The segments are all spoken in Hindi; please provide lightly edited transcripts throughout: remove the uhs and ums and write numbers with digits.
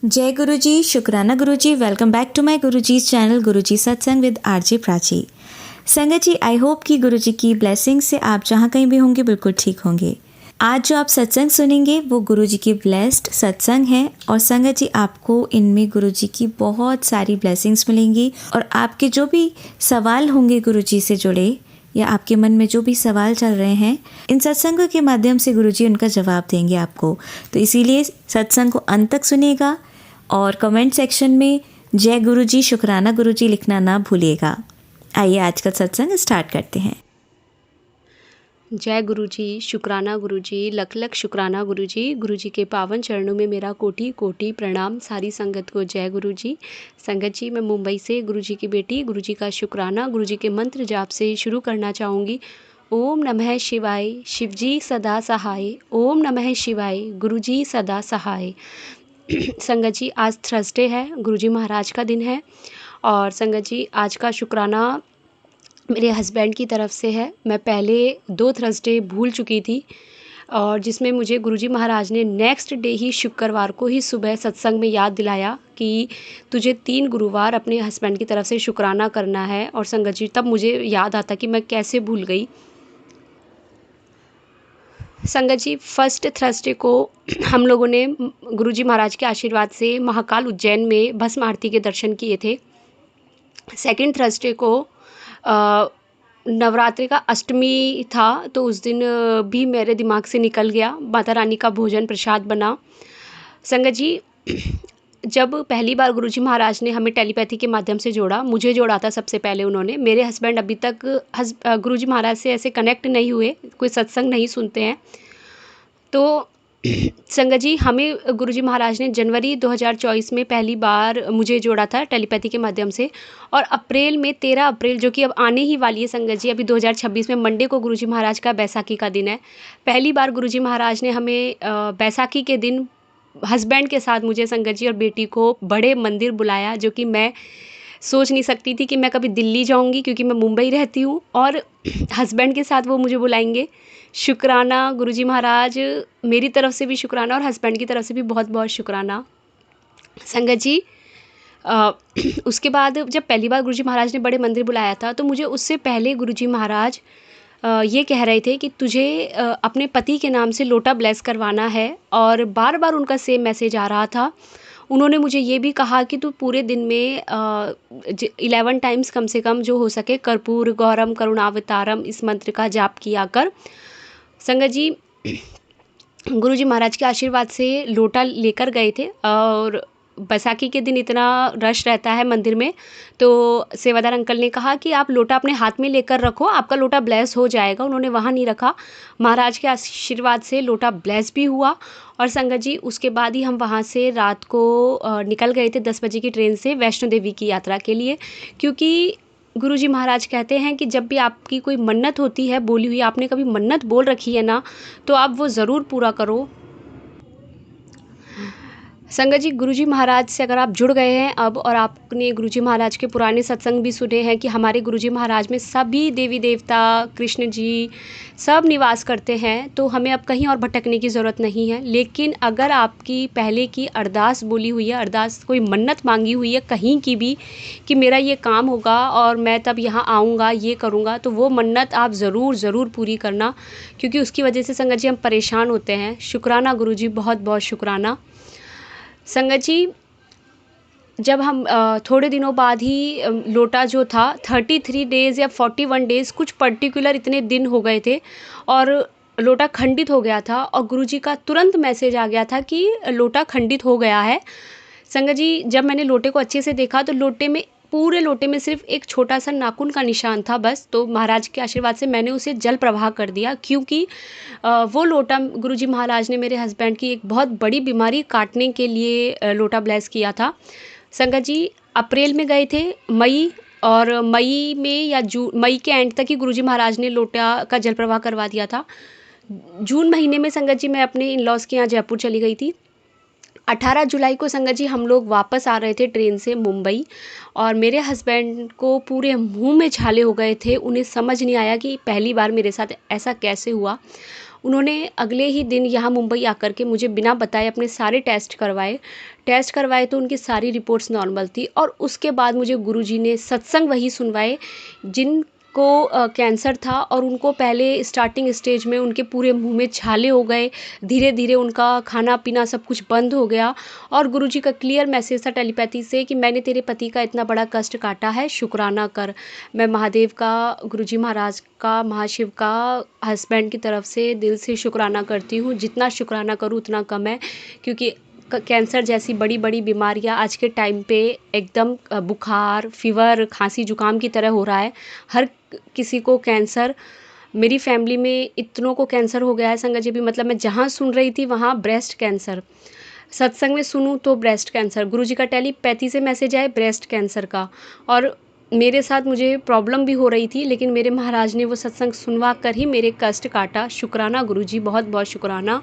जय गुरु जी, शुक्राना गुरु जी। Welcome back to my Guru ji channel गुरु जी सत्संग विद आरजे प्राची। संगत जी, आई होप कि गुरु जी की ब्लेसिंग से आप जहाँ कहीं भी होंगे बिल्कुल ठीक होंगे। आज जो आप सत्संग सुनेंगे वो गुरु जी की ब्लेस्ड सत्संग है और संगत जी आपको इनमें गुरु जी की बहुत सारी ब्लेसिंग्स मिलेंगी और आपके जो भी सवाल होंगे गुरु जी से जुड़े या आपके मन में जो भी सवाल चल रहे हैं, इन सत्संगों के माध्यम से गुरुजी उनका जवाब देंगे आपको। तो इसीलिए सत्संग को अंत तक सुनिएगा और कमेंट सेक्शन में जय गुरुजी, शुक्राना गुरुजी लिखना ना भूलिएगा। आइए आज का सत्संग स्टार्ट करते हैं। जय गुरुजी, शुक्राना गुरुजी, लख लख शुक्राना गुरुजी। गुरुजी के पावन चरणों में मेरा कोटि कोटि प्रणाम। सारी संगत को जय गुरुजी। संगत जी, मैं मुंबई से गुरुजी की बेटी गुरुजी का शुक्राना गुरुजी के मंत्र जाप से शुरू करना चाहूँगी। ओम नमः शिवाय, शिवजी सदा सहाय। ओम नमः शिवाय, गुरुजी सदा सहाय। संगत जी, आज थर्सडे है, गुरुजी महाराज का दिन है और संगत जी आज का शुक्राना मेरे हस्बैंड की तरफ से है। मैं पहले 2 थर्सडे भूल चुकी थी और जिसमें मुझे गुरुजी महाराज ने नेक्स्ट डे ही शुक्रवार को ही सुबह सत्संग में याद दिलाया कि तुझे 3 गुरुवार अपने हस्बैंड की तरफ से शुक्राना करना है। और संगत जी, तब मुझे याद आता कि मैं कैसे भूल गई। संगत जी, फर्स्ट थर्सडे को हम लोगों ने गुरुजी महाराज के आशीर्वाद से महाकाल उज्जैन में भस्म आरती के दर्शन किए थे। सेकंड थर्सडे को नवरात्रि का अष्टमी था, तो उस दिन भी मेरे दिमाग से निकल गया। माता रानी का भोजन प्रसाद बना। संगत जी, जब पहली बार गुरुजी महाराज ने हमें टेलीपैथी के माध्यम से जोड़ा, मुझे जोड़ा था सबसे पहले उन्होंने। मेरे हस्बैंड अभी तक गुरुजी महाराज से ऐसे कनेक्ट नहीं हुए, कोई सत्संग नहीं सुनते हैं। तो संगत जी, हमें गुरुजी महाराज ने जनवरी 2024 में पहली बार मुझे जोड़ा था टेलीपैथी के माध्यम से और अप्रैल में 13 अप्रैल, जो कि अब आने ही वाली है संगत जी, अभी 2026 में मंडे को गुरुजी महाराज का बैसाखी का दिन है। पहली बार गुरुजी महाराज ने हमें बैसाखी के दिन हस्बैंड के साथ मुझे संगत जी और बेटी को बड़े मंदिर बुलाया, जो कि मैं सोच नहीं सकती थी कि मैं कभी दिल्ली जाऊंगी, क्योंकि मैं मुंबई रहती हूँ और हस्बैंड के साथ वो मुझे बुलाएंगे। शुक्राना गुरुजी महाराज, मेरी तरफ से भी शुक्राना और हस्बैंड की तरफ से भी बहुत बहुत शुक्राना। संगत जी, उसके बाद जब पहली बार गुरुजी महाराज ने बड़े मंदिर बुलाया था, तो मुझे उससे पहले गुरुजी महाराज ये कह रहे थे कि तुझे अपने पति के नाम से लोटा ब्लेस करवाना है और बार बार उनका सेम मैसेज आ रहा था। उन्होंने मुझे ये भी कहा कि तू पूरे दिन में 11 टाइम्स कम से कम जो हो सके कर्पूर गौरम करुणावतारम इस मंत्र का जाप किया कर। संगत जी, गुरुजी महाराज के आशीर्वाद से लोटा लेकर गए थे और बैसाखी के दिन इतना रश रहता है मंदिर में, तो सेवादार अंकल ने कहा कि आप लोटा अपने हाथ में लेकर रखो, आपका लोटा ब्लेस हो जाएगा। उन्होंने वहाँ नहीं रखा। महाराज के आशीर्वाद से लोटा ब्लेस भी हुआ और संगत जी, उसके बाद ही हम वहाँ से रात को निकल गए थे 10 बजे की ट्रेन से वैष्णो देवी की यात्रा के लिए, क्योंकि गुरुजी महाराज कहते हैं कि जब भी आपकी कोई मन्नत होती है, बोली हुई आपने कभी मन्नत बोल रखी है ना, तो आप वो ज़रूर पूरा करो। संगत जी, गुरुजी महाराज से अगर आप जुड़ गए हैं अब और आपने गुरुजी महाराज के पुराने सत्संग भी सुने हैं कि हमारे गुरुजी महाराज में सभी देवी देवता, कृष्ण जी सब निवास करते हैं, तो हमें अब कहीं और भटकने की ज़रूरत नहीं है। लेकिन अगर आपकी पहले की अरदास बोली हुई है, अरदास कोई मन्नत मांगी हुई है कहीं की भी कि मेरा ये काम होगा और मैं तब यहाँ आऊँगा, ये करूँगा, तो वो मन्नत आप ज़रूर ज़रूर पूरी करना, क्योंकि उसकी वजह से संगत जी हम परेशान होते हैं। शुक्राना गुरुजी, बहुत बहुत शुक्राना। संगत जी, जब हम थोड़े दिनों बाद ही लोटा जो था 33 डेज़ या 41 डेज़, कुछ पर्टिकुलर इतने दिन हो गए थे और लोटा खंडित हो गया था और गुरुजी का तुरंत मैसेज आ गया था कि लोटा खंडित हो गया है। संगत जी, जब मैंने लोटे को अच्छे से देखा तो पूरे लोटे में सिर्फ एक छोटा सा नाखून का निशान था बस। तो महाराज के आशीर्वाद से मैंने उसे जल प्रवाह कर दिया, क्योंकि वो लोटा गुरुजी महाराज ने मेरे हस्बैंड की एक बहुत बड़ी बीमारी काटने के लिए लोटा ब्लेस किया था। संगत जी, अप्रैल में गए थे, और मई में या मई के एंड तक ही गुरुजी महाराज ने लोटा का जल प्रवाह करवा दिया था। जून महीने में संगत जी मैं अपने इन लॉज के यहाँ जयपुर चली गई थी। 18 जुलाई को संगत जी हम लोग वापस आ रहे थे ट्रेन से मुंबई और मेरे हस्बैंड को पूरे मुंह में छाले हो गए थे। उन्हें समझ नहीं आया कि पहली बार मेरे साथ ऐसा कैसे हुआ। उन्होंने अगले ही दिन यहाँ मुंबई आकर के मुझे बिना बताए अपने सारे टेस्ट करवाए तो उनकी सारी रिपोर्ट्स नॉर्मल थी। और उसके बाद मुझे गुरुजी ने सत्संग वही सुनवाए जिनको कैंसर था, और उनको पहले स्टार्टिंग स्टेज में उनके पूरे मुंह में छाले हो गए, धीरे धीरे उनका खाना पीना सब कुछ बंद हो गया। और गुरुजी का क्लियर मैसेज था टेलीपैथी से कि मैंने तेरे पति का इतना बड़ा कष्ट काटा है, शुक्राना कर। मैं महादेव का, गुरुजी महाराज का, महाशिव का हस्बैंड की तरफ से दिल से शुक्राना करती हूँ। जितना शुक्राना करूँ उतना कम है, क्योंकि कैंसर जैसी बड़ी बड़ी बीमारियां आज के टाइम पे एकदम बुखार, फीवर, खांसी, जुकाम की तरह हो रहा है। हर किसी को कैंसर, मेरी फैमिली में इतनों को कैंसर हो गया है संगत जी भी, मतलब मैं जहाँ सुन रही थी वहाँ ब्रेस्ट कैंसर, सत्संग में सुनूं तो ब्रेस्ट कैंसर, गुरुजी का टेलीपैथी से मैसेज आए ब्रेस्ट कैंसर का। और मेरे साथ मुझे प्रॉब्लम भी हो रही थी, लेकिन मेरे महाराज ने वो सत्संग सुनवा कर ही मेरे कष्ट काटा। शुक्राना गुरुजी, बहुत बहुत शुक्राना।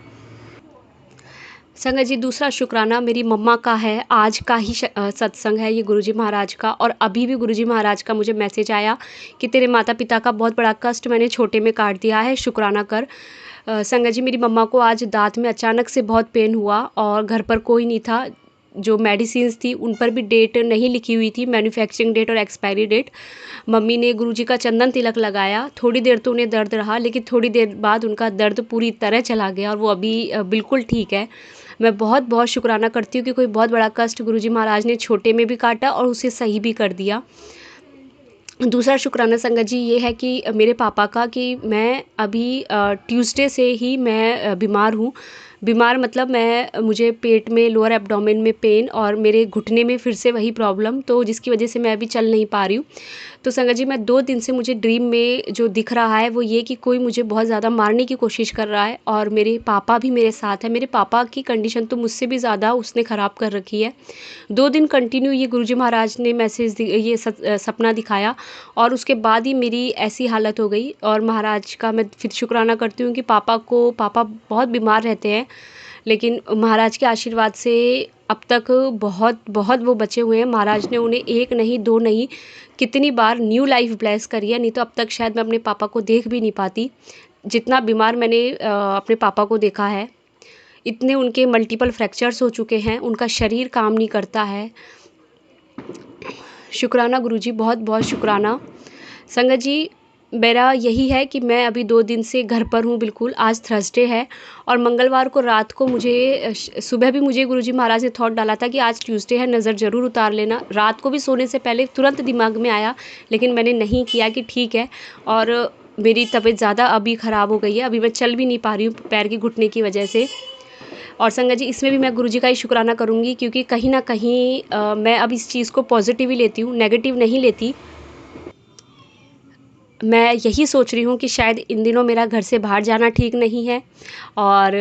संगत जी, दूसरा शुक्राना मेरी मम्मा का है। आज का ही सत्संग है ये गुरुजी महाराज का, और अभी भी गुरुजी महाराज का मुझे मैसेज आया कि तेरे माता पिता का बहुत बड़ा कष्ट मैंने छोटे में काट दिया है, शुक्राना कर। संगत जी, मेरी मम्मा को आज दांत में अचानक से बहुत पेन हुआ और घर पर कोई नहीं था। जो मेडिसिन्स थी उन पर भी डेट नहीं लिखी हुई थी, मैन्युफैक्चरिंग डेट और एक्सपायरी डेट। मम्मी ने गुरुजी का चंदन तिलक लगाया। थोड़ी देर तो उन्हें दर्द रहा, लेकिन थोड़ी देर बाद उनका दर्द पूरी तरह चला गया और वो अभी बिल्कुल ठीक है। मैं बहुत बहुत शुक्राना करती हूँ कि कोई बहुत बड़ा कष्ट गुरुजी महाराज ने छोटे में भी काटा और उसे सही भी कर दिया। दूसरा शुक्राना संगत जी ये है कि मेरे पापा का, कि मैं अभी ट्यूसडे से ही मैं बीमार हूँ। बीमार मतलब मुझे पेट में, लोअर एब्डोमेन में पेन, और मेरे घुटने में फिर से वही प्रॉब्लम, तो जिसकी वजह से मैं अभी चल नहीं पा रही हूँ। तो संगत जी, मैं 2 दिन से मुझे ड्रीम में जो दिख रहा है वो ये कि कोई मुझे बहुत ज़्यादा मारने की कोशिश कर रहा है, और मेरे पापा भी मेरे साथ है। मेरे पापा की कंडीशन तो मुझसे भी ज़्यादा उसने ख़राब कर रखी है। 2 दिन कंटिन्यू ये गुरुजी महाराज ने सपना दिखाया, और उसके बाद ही मेरी ऐसी हालत हो गई। और महाराज का मैं फिर शुक्राना करती हूँ कि पापा बहुत बीमार रहते हैं, लेकिन महाराज के आशीर्वाद से अब तक बहुत बहुत वो बचे हुए हैं। महाराज ने उन्हें 1 नहीं 2 नहीं, कितनी बार न्यू लाइफ ब्लेस करी है, नहीं तो अब तक शायद मैं अपने पापा को देख भी नहीं पाती। जितना बीमार मैंने अपने पापा को देखा है, इतने उनके मल्टीपल फ्रैक्चर्स हो चुके हैं, उनका शरीर काम नहीं करता है। शुक्राना गुरुजी, बहुत बहुत शुक्राना। संगत जी, मेरा यही है कि मैं अभी 2 दिन से घर पर हूँ बिल्कुल। आज थर्सडे है, और मंगलवार को रात को मुझे सुबह भी मुझे गुरुजी महाराज ने थॉट डाला था कि आज ट्यूसडे है, नज़र ज़रूर उतार लेना। रात को भी सोने से पहले तुरंत दिमाग में आया, लेकिन मैंने नहीं किया कि ठीक है। और मेरी तबीयत ज़्यादा अभी ख़राब हो गई है, अभी मैं चल भी नहीं पा रही हूँ पैर के घुटने की वजह से। और संगत जी, इसमें भी मैं गुरुजी का ही शुक्राना करूँगी, क्योंकि कहीं ना कहीं मैं अब इस चीज़ को पॉजिटिव ही लेती हूँ, नेगेटिव नहीं लेती। मैं यही सोच रही हूँ कि शायद इन दिनों मेरा घर से बाहर जाना ठीक नहीं है, और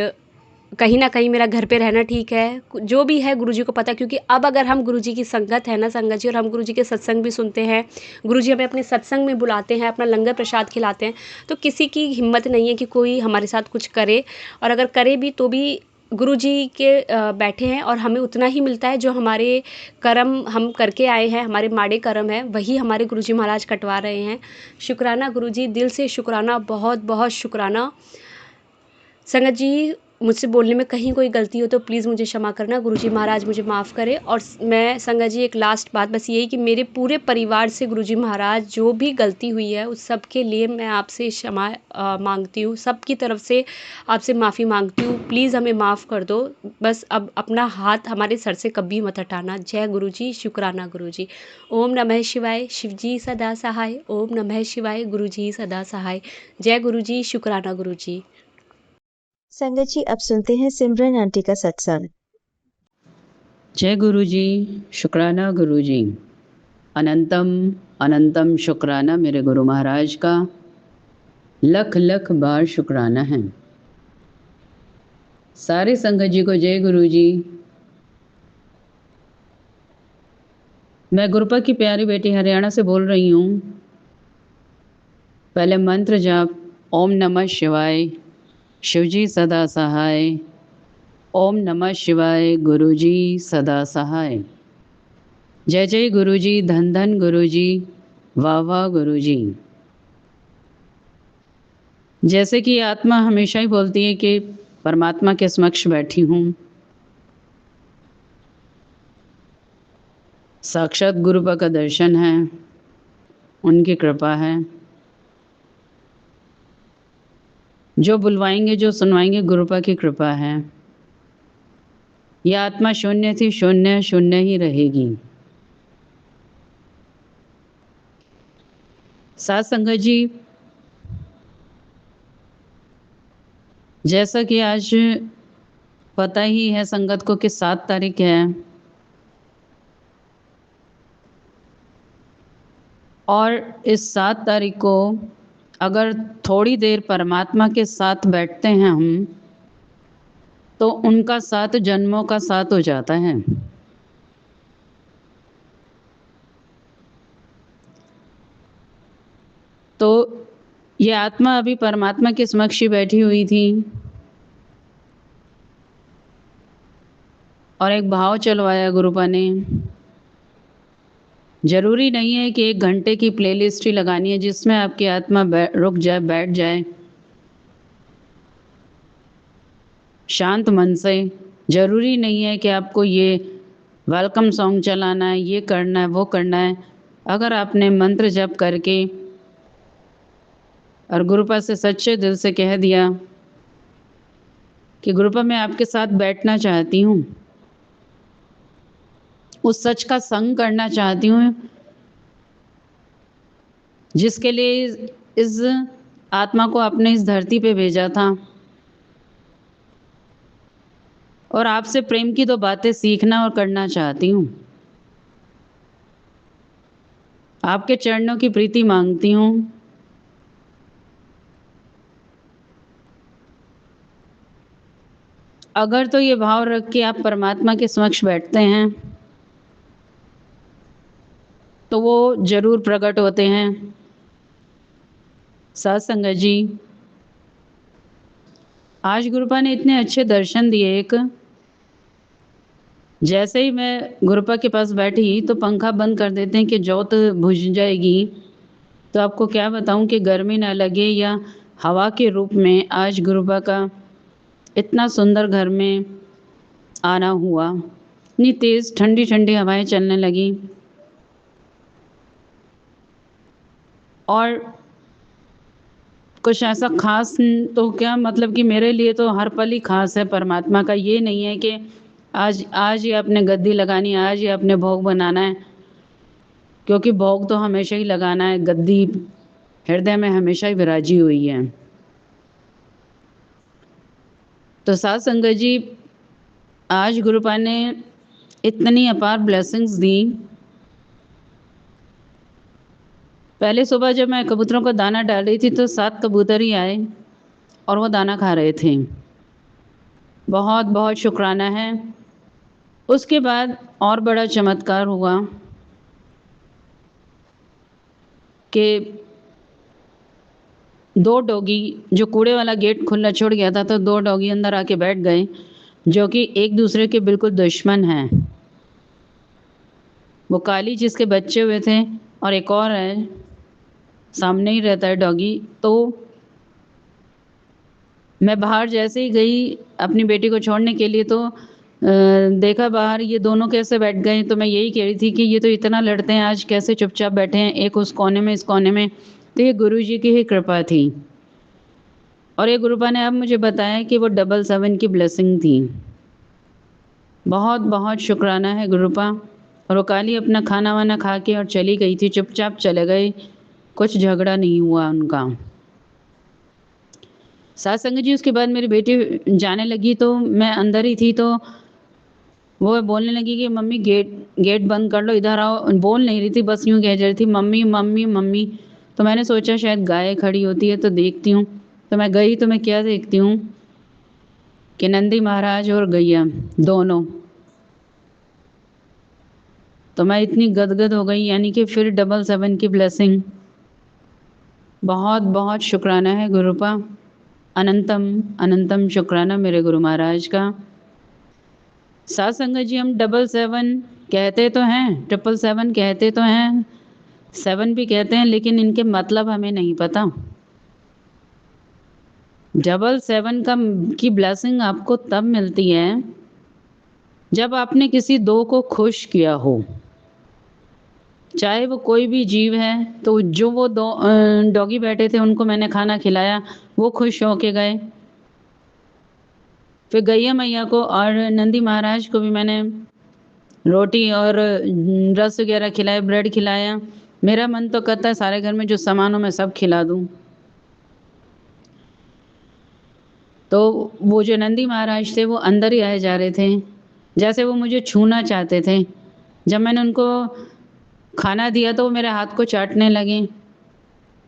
कहीं ना कहीं मेरा घर पे रहना ठीक है। जो भी है गुरुजी को पता, क्योंकि अब अगर हम गुरुजी की संगत है ना संगत जी, और हम गुरुजी के सत्संग भी सुनते हैं, गुरुजी हमें अपने सत्संग में बुलाते हैं, अपना लंगर प्रसाद खिलाते हैं, तो किसी की हिम्मत नहीं है कि कोई हमारे साथ कुछ करे। और अगर करे भी तो भी गुरुजी के बैठे हैं, और हमें उतना ही मिलता है जो हमारे कर्म हम करके आए हैं, हमारे माड़े कर्म हैं, वही हमारे गुरुजी महाराज कटवा रहे हैं। शुक्राना गुरुजी, दिल से शुक्राना, बहुत बहुत शुक्राना। संगत जी, मुझसे बोलने में कहीं कोई गलती हो तो प्लीज़ मुझे क्षमा करना, गुरुजी महाराज मुझे माफ़ करें। और मैं संगत जी, एक लास्ट बात बस यही कि मेरे पूरे परिवार से गुरुजी महाराज जो भी गलती हुई है उस सब के लिए मैं आपसे क्षमा मांगती हूँ, सबकी तरफ से आपसे माफ़ी मांगती हूँ। प्लीज़ हमें माफ़ कर दो, बस अब अपना हाथ हमारे सर से कभी मत हटाना। जय गुरुजी, शुक्राना गुरुजी। ओम नमः शिवाय, शिवजी सदा सहाय। ओम नमः शिवाय, गुरुजी सदा सहाय। जय गुरुजी, शुक्राना गुरुजी। संगत जी, अब सुनते हैं सिमरन आंटी का सत्संग। जय गुरुजी, शुक्राना गुरुजी। अनंतम अनंतम शुक्राना मेरे गुरु महाराज का, लख लख बार शुक्राना है। सारे संगत जी को जय गुरुजी। मैं गुरुपा की प्यारी बेटी हरियाणा से बोल रही हूँ। पहले मंत्र जाप, ओम नमः शिवाय, शिवजी सदा सहाय। ओम नमः शिवाय, गुरुजी सदा सहाय। जय जय गुरुजी, धन धन गुरुजी, वाह वाह गुरुजी। जैसे कि आत्मा हमेशा ही बोलती है कि परमात्मा के समक्ष बैठी हूँ, साक्षात गुरुपा का दर्शन है, उनकी कृपा है। जो बुलवाएंगे, जो सुनवाएंगे, गुरुपा की कृपा है। यह आत्मा शून्य थी, शून्य शून्य ही रहेगी। साथ संगत जी, जैसा कि आज पता ही है संगत को कि 7 तारीख है, और इस 7 तारीख को अगर थोड़ी देर परमात्मा के साथ बैठते हैं हम, तो उनका 7 जन्मों का साथ हो जाता है। तो ये आत्मा अभी परमात्मा के समक्ष ही बैठी हुई थी और एक भाव चलवाया गुरुपा ने। जरूरी नहीं है कि 1 घंटे की प्लेलिस्ट ही लगानी है जिसमें आपकी आत्मा रुक जाए, बैठ जाए शांत मन से। जरूरी नहीं है कि आपको ये वेलकम सॉन्ग चलाना है, ये करना है, वो करना है। अगर आपने मंत्र जप करके और गुरुपा से सच्चे दिल से कह दिया कि गुरुपा मैं आपके साथ बैठना चाहती हूँ, उस सच का संग करना चाहती हूँ जिसके लिए इस आत्मा को आपने इस धरती पे भेजा था, और आपसे प्रेम की 2 बातें सीखना और करना चाहती हूँ। आपके चरणों की प्रीति मांगती हूँ। अगर तो ये भाव रख के आप परमात्मा के समक्ष बैठते हैं तो वो जरूर प्रकट होते हैं। साथ संगत जी, आज गुरुपा ने इतने अच्छे दर्शन दिए। एक जैसे ही मैं गुरुपा के पास बैठी तो पंखा बंद कर देते हैं कि ज्योत बुझ जाएगी। तो आपको क्या बताऊं कि गर्मी ना लगे या हवा के रूप में आज गुरुपा का इतना सुंदर घर में आना हुआ। इतनी तेज़ ठंडी ठंडी हवाएं चलने लगी और कुछ ऐसा खास तो क्या, मतलब कि मेरे लिए तो हर पल ही खास है परमात्मा का। ये नहीं है कि आज आज ही आपने गद्दी लगानी है, आज ही आपने भोग बनाना है, क्योंकि भोग तो हमेशा ही लगाना है। गद्दी हृदय में हमेशा ही विराजी हुई है। तो साथ संगत जी, आज गुरुपा ने इतनी अपार ब्लेसिंग्स दी। पहले सुबह जब मैं कबूतरों को दाना डाल रही थी तो 7 कबूतर ही आए और वो दाना खा रहे थे। बहुत बहुत शुक्राना है। उसके बाद और बड़ा चमत्कार हुआ कि 2 डॉगी, जो कूड़े वाला गेट खुला छोड़ गया था, तो 2 डॉगी अंदर आके बैठ गए जो कि एक दूसरे के बिल्कुल दुश्मन हैं। वो काली जिसके बच्चे हुए थे और एक और है, सामने ही रहता है डॉगी। तो मैं बाहर जैसे ही गई अपनी बेटी को छोड़ने के लिए तो देखा बाहर ये दोनों कैसे बैठ गए। तो मैं यही कह रही थी कि ये तो इतना लड़ते हैं, आज कैसे चुपचाप बैठे हैं, एक उस कोने में, इस कोने में। तो ये गुरुजी की ही कृपा थी। और ये गुरुपा ने अब मुझे बताया कि वो 777 की ब्लेसिंग थी। बहुत बहुत शुक्राना है गुरुपा। और वो काली अपना खाना वाना खा के और चली गई थी, चुपचाप चले गए, कुछ झगड़ा नहीं हुआ उनका। साथ संगत जी, उसके बाद मेरी बेटी जाने लगी तो मैं अंदर ही थी, तो वो बोलने लगी कि मम्मी गेट बंद कर लो, इधर आओ। बोल नहीं रही थी, बस यूँ कह रही थी मम्मी मम्मी मम्मी। तो मैंने सोचा शायद गाय खड़ी होती है तो देखती हूँ। तो मैं गई तो मैं क्या देखती हूँ कि नंदी महाराज और गैया दोनों। तो मैं इतनी गदगद हो गई, यानी कि फिर 777 की ब्लेसिंग। बहुत बहुत शुक्राना है गुरुपा। अनंतम अनंतम शुक्राना मेरे गुरु महाराज का। साथ संगत जी, हम 777 कहते तो हैं, 777 कहते तो हैं, 7 भी कहते हैं, लेकिन इनके मतलब हमें नहीं पता। डबल सेवन का की ब्लेसिंग आपको तब मिलती है जब आपने किसी दो को खुश किया हो, चाहे वो कोई भी जीव है। तो जो वो दो डॉगी बैठे थे उनको मैंने खाना खिलाया, वो खुश होके गए। फिर गैया मैया को और नंदी महाराज को भी मैंने रोटी और रस वगैरह खिलाए, ब्रेड खिलाया। मेरा मन तो करता है सारे घर में जो सामान हो मैं सब खिला दूँ। तो वो जो नंदी महाराज थे वो अंदर ही आए जा रहे थे, जैसे वो मुझे छूना चाहते थे। जब मैंने उनको खाना दिया तो वो मेरे हाथ को चाटने लगे,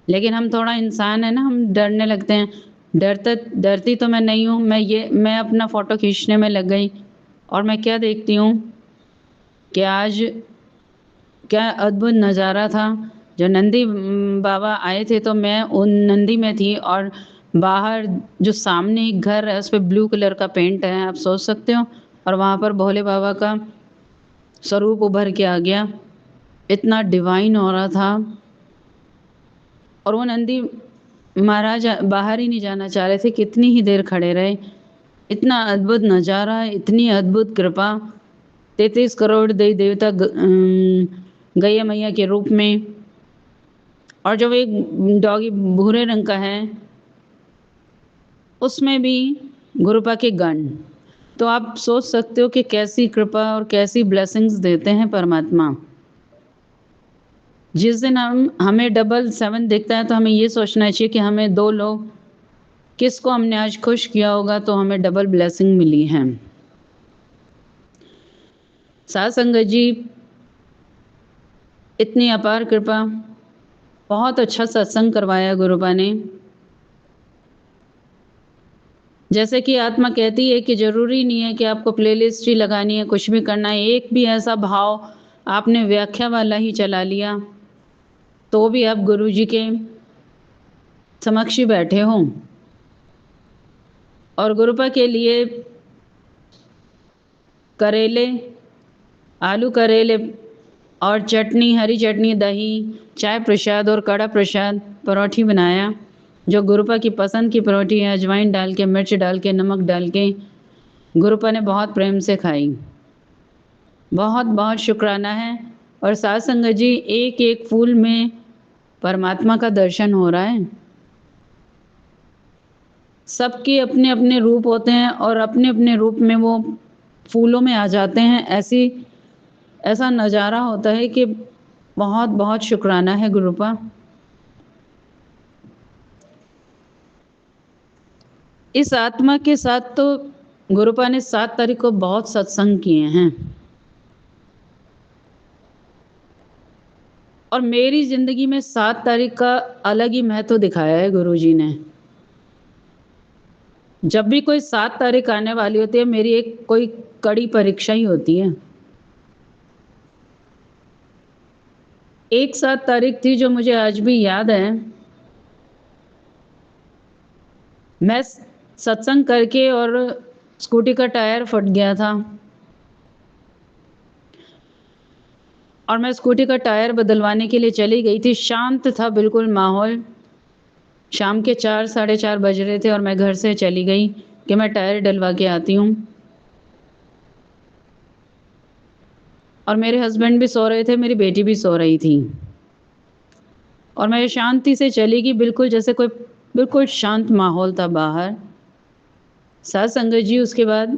लेकिन हम थोड़ा इंसान है ना, हम डरने लगते हैं। डरती तो मैं नहीं हूँ, मैं अपना फ़ोटो खींचने में लग गई। और मैं क्या देखती हूँ कि आज क्या अद्भुत नज़ारा था। जो नंदी बाबा आए थे तो मैं उन नंदी में थी, और बाहर जो सामने एक घर है उस पे ब्लू कलर का पेंट है, आप सोच सकते हो। और वहाँ पर भोले बाबा का स्वरूप उभर के आ गया, इतना डिवाइन हो रहा था। और वो नंदी महाराज बाहर ही नहीं जाना चाह रहे थे, कितनी ही देर खड़े रहे। इतना अद्भुत नज़ारा, इतनी अद्भुत कृपा। 33 करोड़ देवी देवता गैया मैया के रूप में। और जब एक डॉगी भूरे रंग का है उसमें भी गुरुपा के गण। तो आप सोच सकते हो कि कैसी कृपा और कैसी ब्लेसिंग्स देते हैं परमात्मा। जिस दिन हमें डबल सेवन दिखता है तो हमें ये सोचना चाहिए कि हमें दो लोग किसको हमने आज खुश किया होगा तो हमें डबल ब्लेसिंग मिली है। साथ संगत जी, इतनी अपार कृपा, बहुत अच्छा सत्संग करवाया गुरुपा ने। जैसे कि आत्मा कहती है कि ज़रूरी नहीं है कि आपको प्लेलिस्ट ही लगानी है, कुछ भी करना है। एक भी ऐसा भाव आपने व्याख्या वाला ही चला लिया तो भी आप गुरुजी के समक्ष ही बैठे हों। और गुरुपा के लिए करेले, आलू करेले और चटनी, हरी चटनी, दही, चाय प्रसाद और कड़ा प्रसाद, परोठी बनाया। जो गुरुपा की पसंद की परोठी है, अजवाइन डाल के, मिर्च डाल के, नमक डाल के, गुरुपा ने बहुत प्रेम से खाई। बहुत बहुत शुक्राना है। और साथ संगत जी, एक एक फूल में परमात्मा का दर्शन हो रहा है। सबके अपने अपने रूप होते हैं और अपने अपने रूप में वो फूलों में आ जाते हैं। ऐसा नज़ारा होता है कि बहुत बहुत शुक्राना है गुरुपा। इस आत्मा के साथ तो गुरुपा ने 7 तारीख को बहुत सत्संग किए हैं, और मेरी ज़िंदगी में 7 तारीख का अलग ही महत्व दिखाया है गुरुजी ने। जब भी कोई 7 तारीख आने वाली होती है, मेरी एक कोई कड़ी परीक्षा ही होती है। एक 7 तारीख थी जो मुझे आज भी याद है। मैं सत्संग करके और स्कूटी का टायर फट गया था, और मैं स्कूटी का टायर बदलवाने के लिए चली गई थी। शांत था बिल्कुल माहौल। शाम के 4 साढ़े 4 बज रहे थे और मैं घर से चली गई कि मैं टायर डलवा के आती हूँ। और मेरे हस्बैंड भी सो रहे थे, मेरी बेटी भी सो रही थी, और मैं शांति से चली गई, बिल्कुल जैसे कोई बिल्कुल शांत माहौल था बाहर। साथ संगत जी, उसके बाद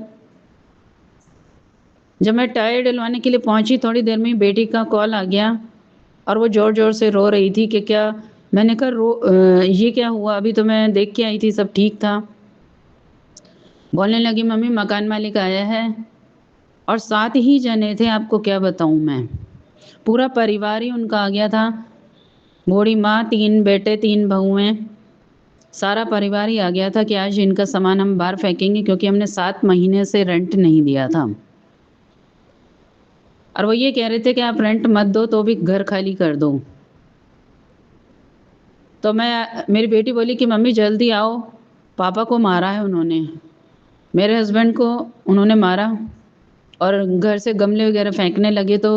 जब मैं टायर डलवाने के लिए पहुंची, थोड़ी देर में बेटी का कॉल आ गया और वो ज़ोर ज़ोर से रो रही थी कि क्या। मैंने कहा ये क्या हुआ, अभी तो मैं देख के आई थी, सब ठीक था। बोलने लगी, मम्मी मकान मालिक आया है, और 7 ही जने थे, आपको क्या बताऊं मैं। पूरा परिवार ही उनका आ गया था। बूढ़ी माँ, 3 बेटे, 3 बहुएं, सारा परिवार ही आ गया था कि आज इनका सामान हम बाहर फेंकेंगे, क्योंकि हमने 7 महीने से रेंट नहीं दिया था। और वो ये कह रहे थे कि आप रेंट मत दो तो भी घर खाली कर दो। तो मेरी बेटी बोली कि मम्मी जल्दी आओ, पापा को मारा है उन्होंने, मेरे हस्बैंड को उन्होंने मारा। और घर से गमले वगैरह फेंकने लगे तो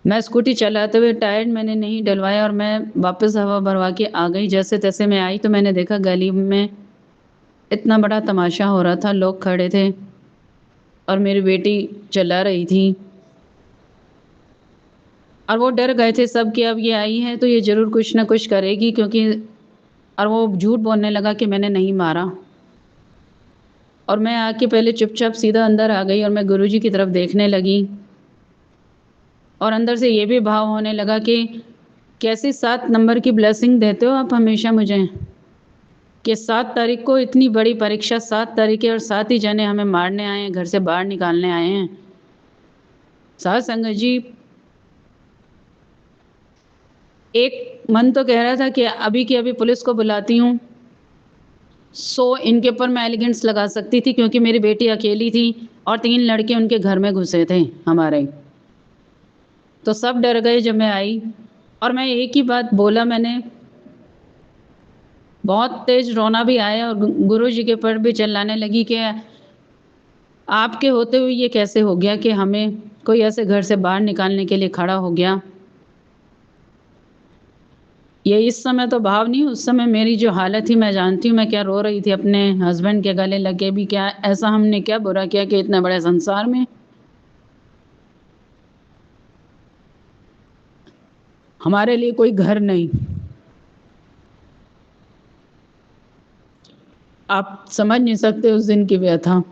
मैं स्कूटी चलाते हुए टायर मैंने नहीं डलवाया और मैं वापस हवा भरवा के आ गई। जैसे तैसे मैं आई तो मैंने देखा गली में इतना बड़ा तमाशा हो रहा था, लोग खड़े थे और मेरी बेटी चिल्ला रही थी और वो डर गए थे सब कि अब ये आई है तो ये ज़रूर कुछ ना कुछ करेगी, क्योंकि और वो झूठ बोलने लगा कि मैंने नहीं मारा। और मैं आके पहले चुपचाप सीधा अंदर आ गई और मैं गुरुजी की तरफ देखने लगी और अंदर से ये भी भाव होने लगा कि कैसी 7 नंबर की ब्लेसिंग देते हो आप हमेशा मुझे, कि 7 तारीख को इतनी बड़ी परीक्षा, 7 तारीख है और 7 ही जने हमें मारने आए हैं, घर से बाहर निकालने आए हैं। साध संगत जी, एक मन तो कह रहा था कि अभी की अभी पुलिस को बुलाती हूँ, 100 इनके ऊपर मैं एलिगेंस लगा सकती थी, क्योंकि मेरी बेटी अकेली थी और 3 लड़के उनके घर में घुसे थे हमारे। तो सब डर गए जब मैं आई और मैं एक ही बात बोला मैंने, बहुत तेज रोना भी आया और गुरुजी के ऊपर भी चिल्लाने लगी कि आपके होते हुए ये कैसे हो गया कि हमें कोई ऐसे घर से बाहर निकालने के लिए खड़ा हो गया। ये इस समय तो भाव नहीं, उस समय मेरी जो हालत थी मैं जानती हूँ, मैं क्या रो रही थी अपने हस्बैंड के गले लग के भी, क्या ऐसा हमने क्या बुरा किया कि इतने बड़े संसार में हमारे लिए कोई घर नहीं। आप समझ नहीं सकते उस दिन की व्यथा।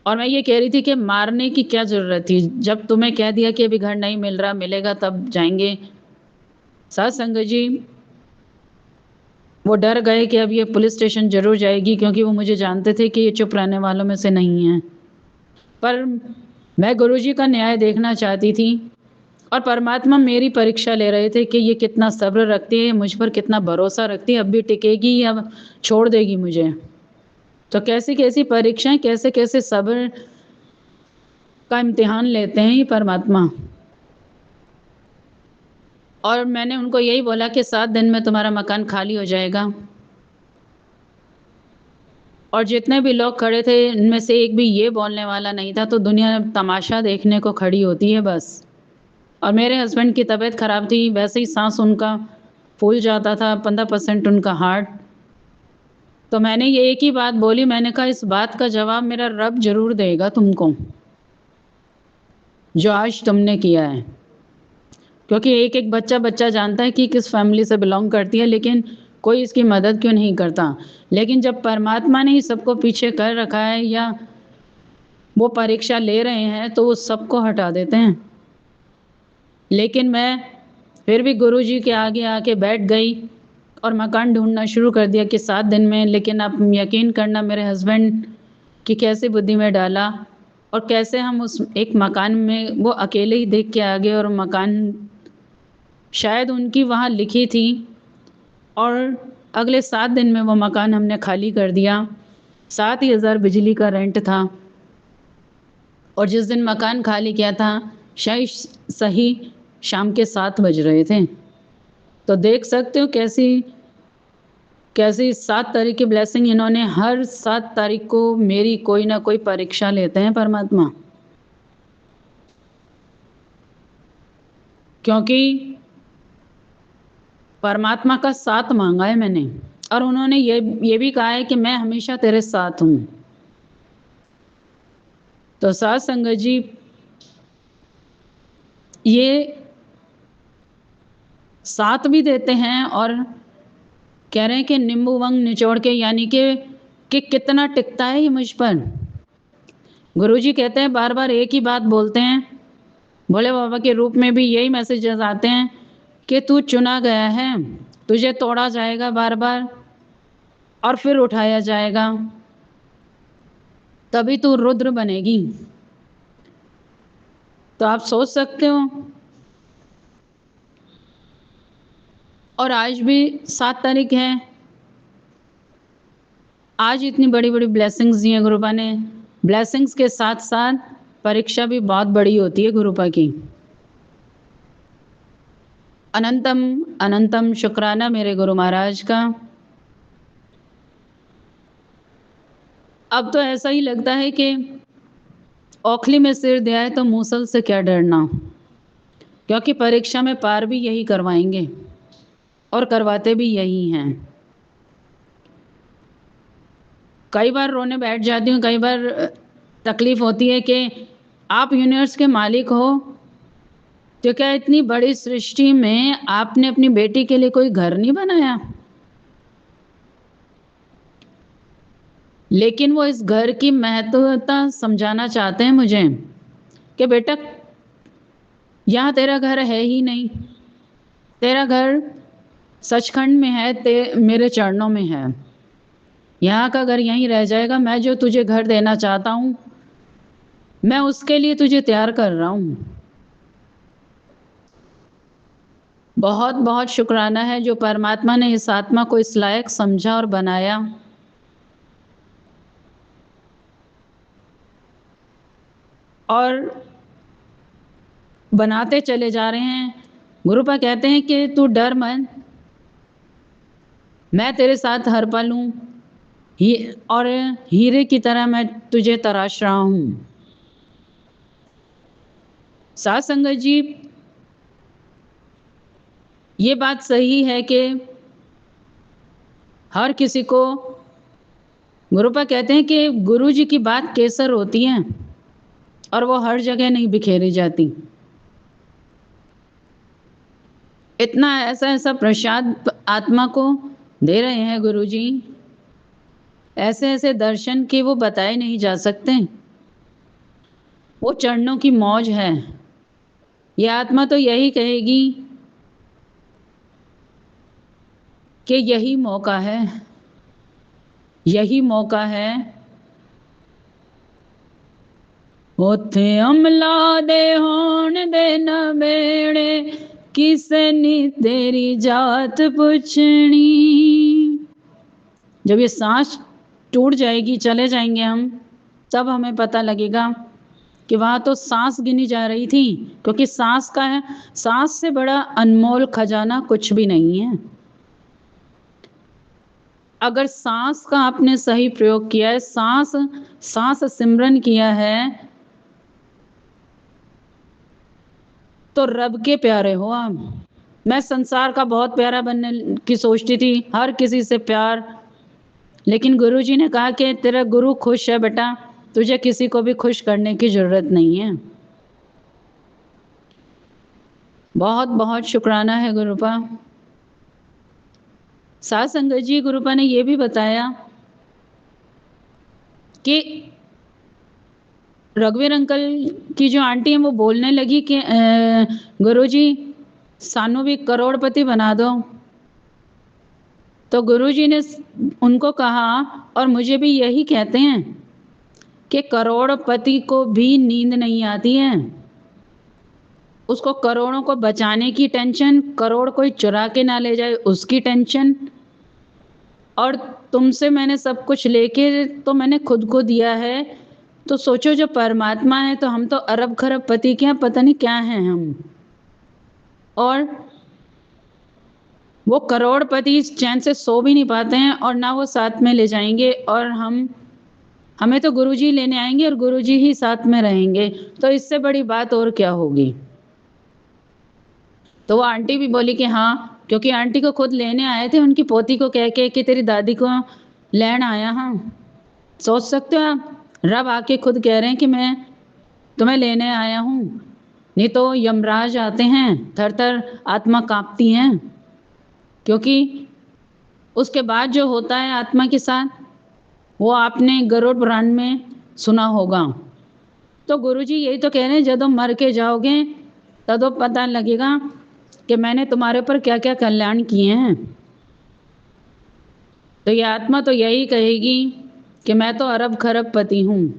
और मैं ये कह रही थी कि मारने की क्या ज़रूरत थी? जब तुम्हें कह दिया कि अभी घर नहीं मिल रहा, मिलेगा तब जाएँगे। साध संगत जी, वो डर गए कि अब ये पुलिस स्टेशन ज़रूर जाएगी, क्योंकि वो मुझे जानते थे कि ये चुप रहने वालों में से नहीं है। पर मैं गुरुजी का न्याय देखना चाहती थी और परमात्मा मेरी परीक्षा ले रहे थे कि ये कितना सब्र रखती है, मुझ पर कितना भरोसा रखती है, अब भी टिकेगी या छोड़ देगी मुझे। तो कैसी-कैसी परीक्षाएँ, कैसे-कैसे सब्र का इम्तिहान लेते हैं ये परमात्मा। और मैंने उनको यही बोला कि 7 दिन में तुम्हारा मकान खाली हो जाएगा। और जितने भी लोग खड़े थे, इनमें से एक भी ये बोलने वाला नहीं था, तो दुनिया तमाशा देखने को खड़ी होती है बस। और मेरे हस्बैंड की तबीयत ख़राब थी, वैसे ही साँस उनका फूल जाता था, 15% उनका हार्ट। तो मैंने ये एक ही बात बोली, मैंने कहा इस बात का जवाब मेरा रब ज़रूर देगा तुमको, जो आज तुमने किया है। क्योंकि एक-एक बच्चा-बच्चा जानता है कि किस फैमिली से बिलॉन्ग करती है, लेकिन कोई इसकी मदद क्यों नहीं करता। लेकिन जब परमात्मा ने ही सबको पीछे कर रखा है या वो परीक्षा ले रहे हैं, तो वो सबको हटा देते हैं। लेकिन मैं फिर भी गुरुजी के आगे आके बैठ गई और मकान ढूँढना शुरू कर दिया कि 7 दिन में। लेकिन आप यकीन करना, मेरे हस्बैंड की कैसी बुद्धि में डाला और कैसे हम उस एक मकान में, वो अकेले ही देख के आ गए और मकान शायद उनकी वहाँ लिखी थी और अगले 7 दिन में वो मकान हमने खाली कर दिया। 7 ही हज़ार बिजली का रेंट था और जिस दिन मकान खाली किया था, शायद सही शाम के 7 बज रहे थे। तो देख सकते हो कैसी कैसी 7 तारीख की ब्लेसिंग, इन्होंने हर 7 तारीख को मेरी कोई ना कोई परीक्षा लेते हैं परमात्मा। क्योंकि परमात्मा का साथ माँगा है मैंने और उन्होंने ये भी कहा है कि मैं हमेशा तेरे साथ हूँ। तो साध संगत जी, ये साथ भी देते हैं और कह रहे हैं कि नींबू वंग निचोड़ के, यानी कि कितना टिकता है ये मुझ पर। गुरुजी कहते हैं बार-बार एक ही बात बोलते हैं, भोले बाबा के रूप में भी यही मैसेजेस आते हैं कि तू चुना गया है, तुझे तोड़ा जाएगा बार-बार और फिर उठाया जाएगा, तभी तू रुद्र बनेगी। तो आप सोच सकते हो। और आज भी 7 तारीख है, आज इतनी बड़ी-बड़ी ब्लेसिंग्स दी हैं गुरुपा ने। ब्लेसिंग्स के साथ-साथ परीक्षा भी बहुत बड़ी होती है गुरुपा की। अनंतम अनंतम शुक्राना मेरे गुरु महाराज का। अब तो ऐसा ही लगता है कि ओखली में सिर दिया है तो मूसल से क्या डरना। क्योंकि परीक्षा में पार भी यही करवाएंगे और करवाते भी यही हैं। कई बार रोने बैठ जाती हूँ, कई बार तकलीफ होती है कि आप यूनिवर्स के मालिक हो, तो क्या इतनी बड़ी सृष्टि में आपने अपनी बेटी के लिए कोई घर नहीं बनाया? लेकिन वो इस घर की महत्वता समझाना चाहते हैं मुझे कि बेटा, यहाँ तेरा घर है ही नहीं, तेरा घर सचखंड में है, मेरे चरणों में है। यहाँ का घर यहीं रह जाएगा। मैं जो तुझे घर देना चाहता हूँ, मैं उसके लिए तुझे तैयार कर रहा हूँ। बहुत बहुत शुक्राना है जो परमात्मा ने इस आत्मा को इस लायक समझा और बनाया। और बनाते चले जा रहे हैं। गुरुपा कहते हैं कि तू डर मत, मैं तेरे साथ हर पल हूँ, और हीरे की तरह मैं तुझे तराश रहा हूँ। साथ संगत जी, ये बात सही है कि हर किसी को, गुरुपा कहते हैं कि गुरु जी की बात केसर होती है और वो हर जगह नहीं बिखेरी जाती। इतना ऐसा ऐसा प्रसाद आत्मा को दे रहे हैं गुरु जी, ऐसे ऐसे दर्शन कि वो बताए नहीं जा सकते। वो चरणों की मौज है। ये आत्मा तो यही कहेगी कि यही मौका है, यही मौका है। उथे अमला दे होण दे नवेड़े, किसे नी तेरी जात पूछनी। जब ये सांस टूट जाएगी, चले जाएंगे हम, तब हमें पता लगेगा कि वहां तो सांस गिनी जा रही थी, क्योंकि सांस का है, सांस से बड़ा अनमोल खजाना कुछ भी नहीं है। अगर सांस का आपने सही प्रयोग किया है, सांस सांस सिमरन किया है, तो रब के प्यारे हो आप। मैं संसार का बहुत प्यारा बनने की सोचती थी, हर किसी से प्यार, लेकिन गुरुजी ने कहा कि तेरा गुरु खुश है बेटा, तुझे किसी को भी खुश करने की जरूरत नहीं है। बहुत बहुत शुक्राना है गुरुपा। साथ संगत जी, गुरुपा ने यह भी बताया कि रघुवीर अंकल की जो आंटी है वो बोलने लगी कि गुरुजी सानू भी करोड़पति बना दो। तो गुरुजी ने उनको कहा, और मुझे भी यही कहते हैं, कि करोड़पति को भी नींद नहीं आती है। उसको करोड़ों को बचाने की टेंशन, करोड़ कोई चुरा के ना ले जाए उसकी टेंशन, और तुमसे मैंने सब कुछ लेके तो मैंने खुद को दिया है। तो सोचो, जो परमात्मा है, तो हम तो अरब खरब पति क्या, पता नहीं क्या हैं हम, और वो करोड़पति चैन से सो भी नहीं पाते हैं, और ना वो साथ में ले जाएंगे, और हमें तो गुरुजी लेने आएंगे और गुरुजी ही साथ में रहेंगे। तो इससे बड़ी बात और क्या होगी। तो वो आंटी भी बोली कि हाँ, क्योंकि आंटी को खुद लेने आए थे, उनकी पोती को कह के कि तेरी दादी को लेन आया। हाँ, सोच सकते हो आप, रब आके खुद कह रहे हैं कि मैं तुम्हें लेने आया हूँ। नहीं तो यमराज आते हैं, थर थर आत्मा कांपती है, क्योंकि उसके बाद जो होता है आत्मा के साथ, वो आपने गरुड़ पुराण में सुना होगा। तो गुरुजी यही तो कह रहे हैं, जब तुम मर के जाओगे तब तो पता लगेगा कि मैंने तुम्हारे ऊपर क्या क्या कल्याण किए हैं। तो ये आत्मा तो यही कहेगी कि मैं तो अरब खरब पति हूँ,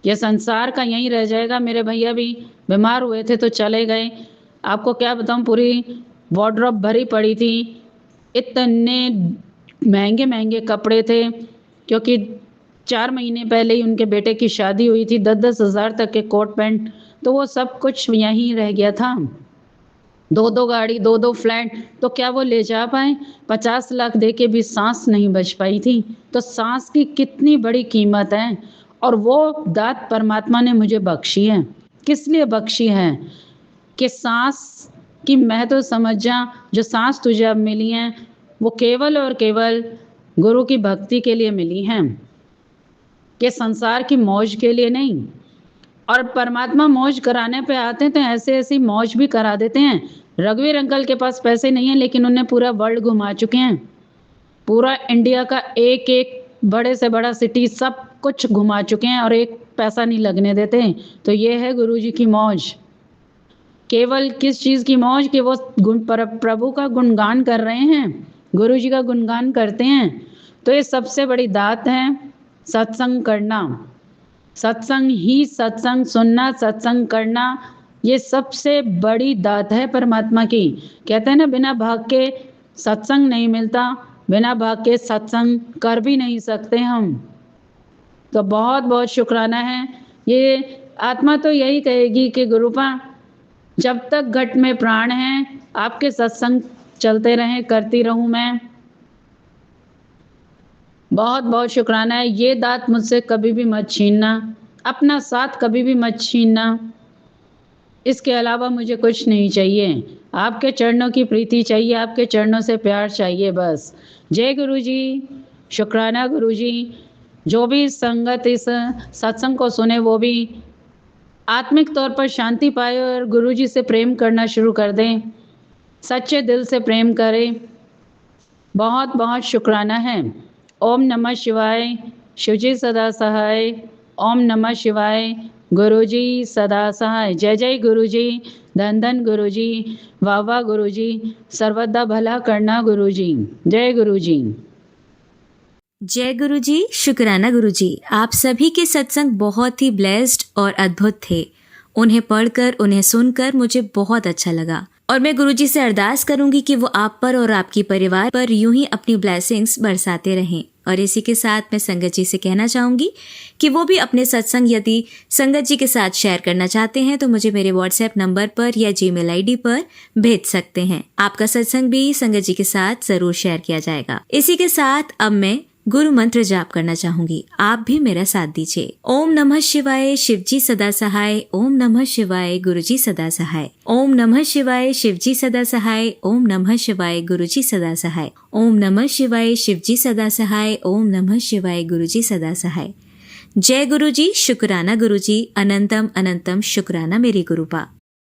ये संसार का यहीं रह जाएगा। मेरे भैया भी बीमार हुए थे तो चले गए। आपको क्या बताऊँ, पूरी वार्डरोब भरी पड़ी थी, इतने महंगे महंगे कपड़े थे, क्योंकि 4 महीने पहले ही उनके बेटे की शादी हुई थी। 10-10 हज़ार तक के कोट पैंट, तो वो सब कुछ यहीं रह गया था। 2-2 गाड़ी, 2-2 फ्लैट, तो क्या वो ले जा पाए? 50 लाख दे के भी सांस नहीं बच पाई थी। तो सांस की कितनी बड़ी कीमत है, और वो दात परमात्मा ने मुझे बख्शी है। किस लिए बख्शी है? कि सांस की महत्व समझ जा। जो सांस तुझे अब मिली हैं वो केवल और केवल गुरु की भक्ति के लिए मिली हैं, कि संसार की मौज के लिए नहीं। और परमात्मा मौज कराने पे आते हैं तो ऐसे ऐसी मौज भी करा देते हैं। रघुवीर अंकल के पास पैसे नहीं हैं लेकिन उन्हें पूरा वर्ल्ड घुमा चुके हैं। पूरा इंडिया का एक एक बड़े से बड़ा सिटी सब कुछ घुमा चुके हैं और एक पैसा नहीं लगने देते। तो ये है गुरुजी की मौज। केवल किस चीज़ की मौज कि वो प्रभु का गुणगान कर रहे हैं, गुरुजी का गुणगान करते हैं। तो ये सबसे बड़ी दात है सत्संग करना, सत्संग ही सत्संग सुनना, सत्संग करना, ये सबसे बड़ी दात है परमात्मा की। कहते हैं ना बिना भाग के सत्संग नहीं मिलता, बिना भाग के सत्संग कर भी नहीं सकते हम। तो बहुत बहुत शुक्राना है। ये आत्मा तो यही कहेगी कि गुरुपा जब तक घट में प्राण है आपके सत्संग चलते रहें, करती रहूं मैं। बहुत बहुत शुक्राना है। ये दात मुझसे कभी भी मत छीनना, अपना साथ कभी भी मत छीनना। इसके अलावा मुझे कुछ नहीं चाहिए, आपके चरणों की प्रीति चाहिए, आपके चरणों से प्यार चाहिए बस। जय गुरु जी, शुक्राना गुरु जी। जो भी संगत इस सत्संग को सुने वो भी आत्मिक तौर पर शांति पाए और गुरु जी से प्रेम करना शुरू कर दें, सच्चे दिल से प्रेम करें। बहुत बहुत शुक्राना है। ओम नमः शिवाय, शिवजी सदा सहाय। ओम नमः शिवाय, गुरुजी सदा सहाय। जय जय गुरुजी, धन धन गुरुजी, वाह वाह गुरुजी, सर्वदा भला करना गुरुजी। जय गुरुजी। जय गुरु जी, शुक्राना गुरु जी। आप सभी के सत्संग बहुत ही ब्लेस्ड और अद्भुत थे। उन्हें पढ़कर, उन्हें सुनकर मुझे बहुत अच्छा लगा और मैं गुरु जी से अरदास करूंगी कि वो आप पर और आपकी परिवार पर यूं ही अपनी ब्लेसिंग्स बरसाते रहें। और इसी के साथ मैं संगत जी से कहना चाहूंगी कि वो भी अपने सत्संग यदि संगत जी के साथ शेयर करना चाहते हैं तो मुझे मेरे व्हाट्सएप नंबर पर या जीमेल आईडी पर भेज सकते हैं। आपका सत्संग भी संगत जी के साथ जरूर शेयर किया जाएगा। इसी के साथ अब मैं गुरु मंत्र जाप करना चाहूंगी, आप भी मेरा साथ दीजिए। ओम नमः शिवाय, शिवजी सदा सहाय। ओम नमः शिवाय, गुरुजी सदा सहाय। ओम नमः शिवाय, शिवजी सदा सहाय। ओम नमः शिवाय, गुरुजी सदा सहाय। ओम नमः शिवाय, शिवजी सदा सहाय। ओम नमः शिवाय, गुरुजी सदा सहाय। जय गुरु जी, शुक्राना गुरु जी, अनंतम अनंतम शुक्राना मेरी गुरुपा।